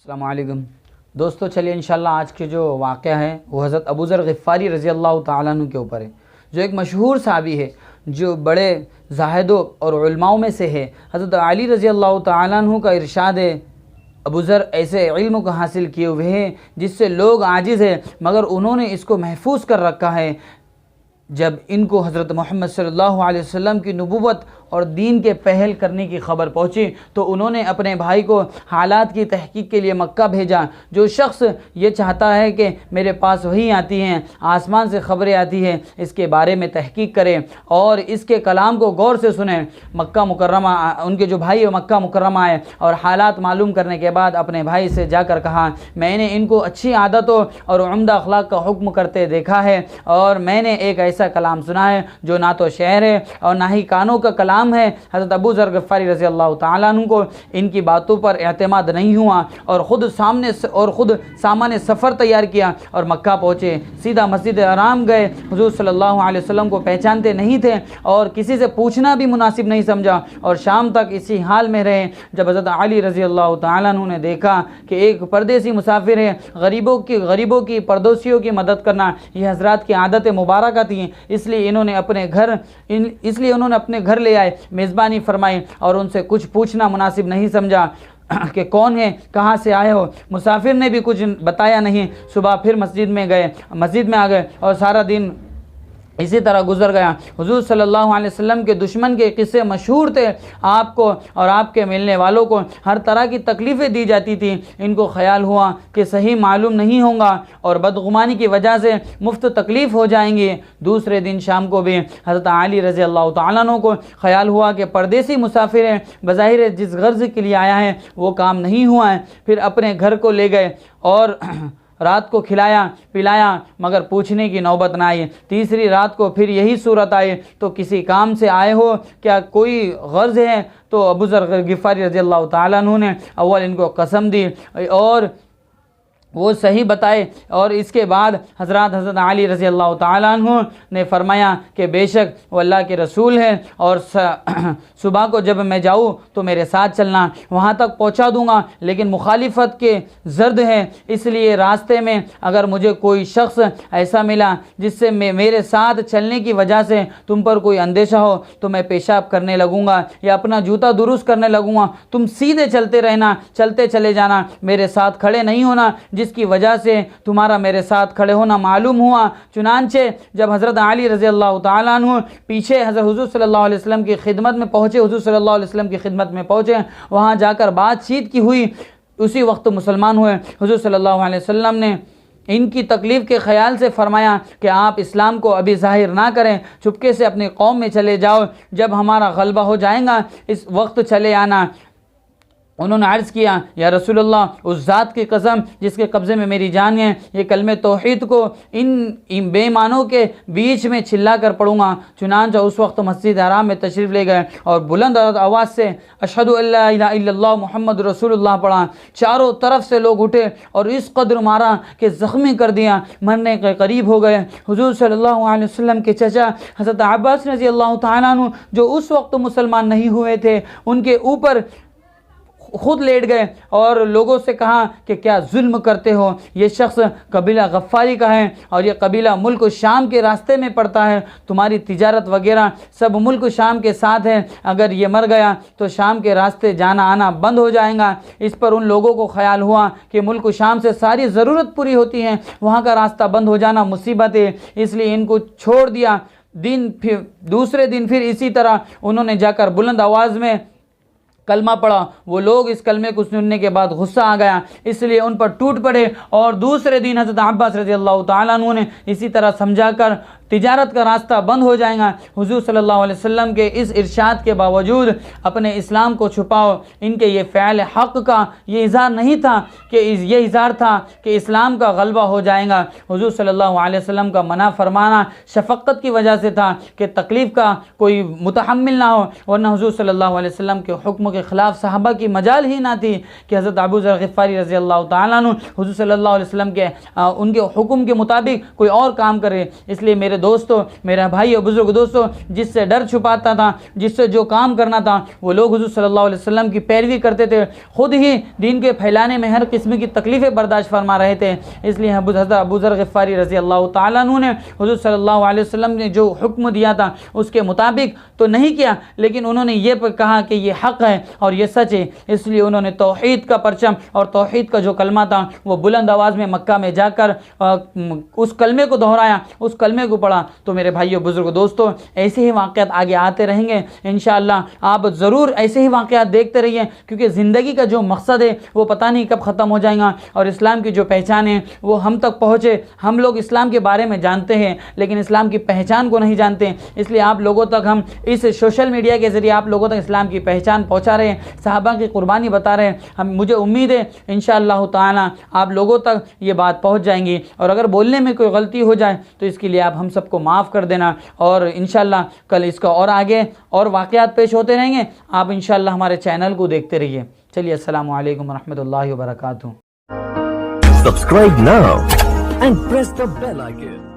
अस्सलाम वालेकुम दोस्तों, चलिए इंशाल्लाह आज के जो वाक़या है वो हज़रत अबू ज़र ग़िफ़ारी रज़ी अल्लाह तआला अन्हु के ऊपर है, जो एक मशहूर सहाबी है, जो बड़े ज़ाहिदों और उलमाओं में से है। हज़रत अली रज़ी अल्लाह तआला अन्हु का इरशाद है, अबू ज़र ऐसे इल्म को हासिल किए हुए हैं जिससे लोग आजिज़ है, मगर उन्होंने इसको महफूज कर रखा है। जब इनको हज़रत मोहम्मद सल्लल्लाहु अलैहि वसल्लम की नबूवत और दीन के पहल करने की ख़बर पहुँची तो उन्होंने अपने भाई को हालात की तहकीक के लिए मक्का भेजा। जो शख्स ये चाहता है कि मेरे पास वही आती हैं, आसमान से ख़बरें आती हैं, इसके बारे में तहकीक करें और इसके कलाम को गौर से सुने। मक्का मुकर्रमा, उनके जो भाई मक्का मुकर्रमा आए और हालात मालूम करने के बाद अपने भाई से जाकर कहा, मैंने इनको अच्छी आदतों और उम्दा अखलाक का हुक्म करते देखा है और मैंने एक ऐसा कलाम सुना है जो ना तो शेर है और ना ही कानों का कलाम है। हज़रत अबू ज़र ग़िफ़ारी रज़ी अल्लाह तआला अन्हु को इनकी बातों पर एतमाद नहीं हुआ और ख़ुद सामाने सफ़र तैयार किया और मक्का पहुँचे। सीधा मस्जिद हराम गए। हुज़ूर सल्लल्लाहु अलैहि वसल्लम को पहचानते नहीं थे और किसी से पूछना भी मुनासिब नहीं समझा और शाम तक इसी हाल में रहे। जब हज़रत अली रज़ी अल्लाह तआला अन्हु ने देखा कि एक परदेसी मुसाफिर है, गरीबों की परदेसियों की मदद करना ये हज़रात की आदत मुबारक थी, इसलिए उन्होंने अपने घर ले आए, मेज़बानी फरमाई और उनसे कुछ पूछना मुनासिब नहीं समझा कि कौन है, कहाँ से आए हो। मुसाफिर ने भी कुछ बताया नहीं। सुबह फिर मस्जिद में आ गए और सारा दिन इसी तरह गुजर गया। हुज़ूर सल्लल्लाहु अलैहि वसल्लम के दुश्मन के किस्से मशहूर थे। आपको और आपके मिलने वालों को हर तरह की तकलीफ़ें दी जाती थी। इनको ख्याल हुआ कि सही मालूम नहीं होगा और बदगुमानी की वजह से मुफ्त तकलीफ़ हो जाएंगी। दूसरे दिन शाम को भी हज़रत अली रज़ी अल्लाह तआला अन्हु को ख्याल हुआ कि परदेसी मुसाफिर है, बज़ाहिर जिस गर्ज़ के लिए आया है वो काम नहीं हुआ है। फिर अपने घर को ले गए और रात को खिलाया पिलाया मगर पूछने की नौबत ना आई। तीसरी रात को फिर यही सूरत आई तो किसी काम से आए हो क्या, कोई गर्ज है? तो अबू ज़र ग़िफ़ारी रज़ी अल्लाह तआला अन्हु ने अव्वल इनको कसम दी और वो सही बताए और इसके बाद हज़रत अली रज़ी अल्लाह तआला अन्हु ने फरमाया कि बेशक वो अल्लाह के रसूल है और सुबह को जब मैं जाऊँ तो मेरे साथ चलना, वहाँ तक पहुँचा दूँगा, लेकिन मुखालिफत के ज़र्द है, इसलिए रास्ते में अगर मुझे कोई शख्स ऐसा मिला जिससे मेरे साथ चलने की वजह से तुम पर कोई अंदेशा हो तो मैं पेशाब करने लगूँगा या अपना जूता दुरुस्त करने लगूँगा। तुम सीधे चलते रहना, चलते चले जाना, मेरे साथ खड़े नहीं होना, जिसकी वजह से तुम्हारा मेरे साथ खड़े होना मालूम हुआ। चुनांचे जब हज़रत अली रज़ी अल्लाह तआला अन्हु पीछे हज़रत हुज़ूर सल्लल्लाहु अलैहि वसल्लम की खिदमत में पहुँचे, हुज़ूर सल्लल्लाहु अलैहि वसल्लम की खिदमत में पहुँचे, वहाँ जाकर बातचीत की हुई, उसी वक्त मुसलमान हुए। हुज़ूर सल्लल्लाहु अलैहि वसल्लम ने इनकी तकलीफ़ के ख़याल से फ़रमाया कि आप इस्लाम को अभी ज़ाहिर ना करें, चुपके से अपनी कौम में चले जाओ, जब हमारा गलबा हो जाएगा इस वक्त चले आना। उन्होंने अर्ज़ किया, या रसूलल्लाह, उस ज़ात की कसम जिसके कब्ज़े में मेरी जान है, ये कलमे तौहीद को इन बेईमानों के बीच में चिल्ला कर पढ़ूँगा। चुनांचे उस वक्त मस्जिद हराम में तशरीफ़ ले गए और बुलंद आवाज़ से अशहदु अल्ला इलाहा इल्लल्लाह मुहम्मद रसूलुल्लाह पढ़ा। चारों तरफ से लोग उठे और इस कदर मारा कि ज़ख्मी कर दिया, मरने के करीब हो गए। हुज़ूर सल्लल्लाहु अलैहि वसल्लम के चचा हज़रत अब्बास रज़ी अल्लाह तआला अन्हु जो उस वक्त मुसलमान नहीं हुए थे, उनके ऊपर खुद लेट गए और लोगों से कहा कि क्या जुल्म करते हो, ये शख्स कबीला गफ़ारी का है और ये कबीला मुल्क शाम के रास्ते में पड़ता है, तुम्हारी तिजारत वगैरह सब मुल्क शाम के साथ है, अगर ये मर गया तो शाम के रास्ते जाना आना बंद हो जाएगा। इस पर उन लोगों को ख्याल हुआ कि मुल्क शाम से सारी ज़रूरत पूरी होती है, वहाँ का रास्ता बंद हो जाना मुसीबत है, इसलिए इनको छोड़ दिया। दूसरे दिन फिर इसी तरह उन्होंने जाकर बुलंद आवाज़ में कलमा पढ़ा। वो लोग इस कलमे को सुनने के बाद गुस्सा आ गया, इसलिए उन पर टूट पड़े और दूसरे दिन हज़रत अब्बास रज़ी अल्लाह तआला अन्हु ने इसी तरह समझाकर तिजारत का रास्ता बंद हो जाएगा। हुज़ूर सल्लल्लाहु अलैहि वसल्लम के इस इरशाद के बावजूद अपने इस्लाम को छुपाओ, इनके ये फ़ैल हक़ का ये इज़हार नहीं था कि ये इज़हार था कि इस्लाम का गलबा हो जाएगा। हुज़ूर सल्लल्लाहु अलैहि वसल्लम का मना फरमाना शफ़क़त की वजह से था कि तकलीफ़ का कोई मुतहम्मिल ना हो, वरना हुज़ूर सल्लल्लाहु अलैहि वसल्लम के हुक्म के ख़िलाफ़ सहाबा की मजाल ही ना थी कि हज़रत अबू ज़र ग़िफ़ारी रज़ी अल्लाह तआला अन्हु हुज़ूर सल्लल्लाहु अलैहि वसल्लम के उनके हुक्म के मुताबिक कोई और काम करे। इसलिए मेरे दोस्तों, मेरा भाई और बुजुर्ग दोस्तों, जिससे डर छुपाता था, जिससे जो काम करना था वो लोग हुजूर सल्लल्लाहु अलैहि वसल्लम की पैरवी करते थे, खुद ही दीन के फैलाने में हर किस्म की तकलीफ़ें बर्दाश्त फरमा रहे थे। इसलिए हज़रत अबू ज़र ग़िफ़ारी रज़ी अल्लाह ताला अन्हु ने हुजूर सल्लल्लाहु अलैहि वसल्लम ने जो हुक्म दिया था उसके मुताबिक तो नहीं किया, लेकिन उन्होंने ये कहा कि ये हक़ है और ये सच है। इसलिए उन्होंने तौहीद का परचम और तौहीद का जो कलमा था वो बुलंद आवाज़ में मक्का में जाकर उस कलमे को दोहराया, उस कलमे को पढ़ा। तो मेरे भाइयों बुजुर्ग दोस्तों, ऐसे ही वाक़यात आगे आते रहेंगे इंशाअल्लाह। आप ज़रूर ऐसे ही वाक़यात देखते रहिए, क्योंकि ज़िंदगी का जो मकसद है वो पता नहीं कब ख़त्म हो जाएगा, और इस्लाम की जो पहचान है वो हम तक पहुँचे। हम लोग इस्लाम के बारे में जानते हैं लेकिन इस्लाम की पहचान को नहीं जानते। इसलिए आप लोगों तक हम इस सोशल मीडिया के ज़रिए आप लोगों तक इस्लाम की पहचान पहुँचा रहे हैं, सहाबा की कुर्बानी बता रहे हैं। मुझे उम्मीद है इंशाअल्लाह ताला आप लोगों तक ये बात पहुँच जाएंगी, और अगर बोलने में कोई गलती हो जाए तो इसके लिए आप हम सबको माफ़ कर देना। और इंशाअल्लाह कल इसका और आगे और वाक़यात पेश होते रहेंगे। आप इंशाअल्लाह हमारे चैनल को देखते रहिए। चलिए, अस्सलामु अलैकुम व रहमतुल्लाहि व बरकातुहू। Subscribe now and press the bell icon.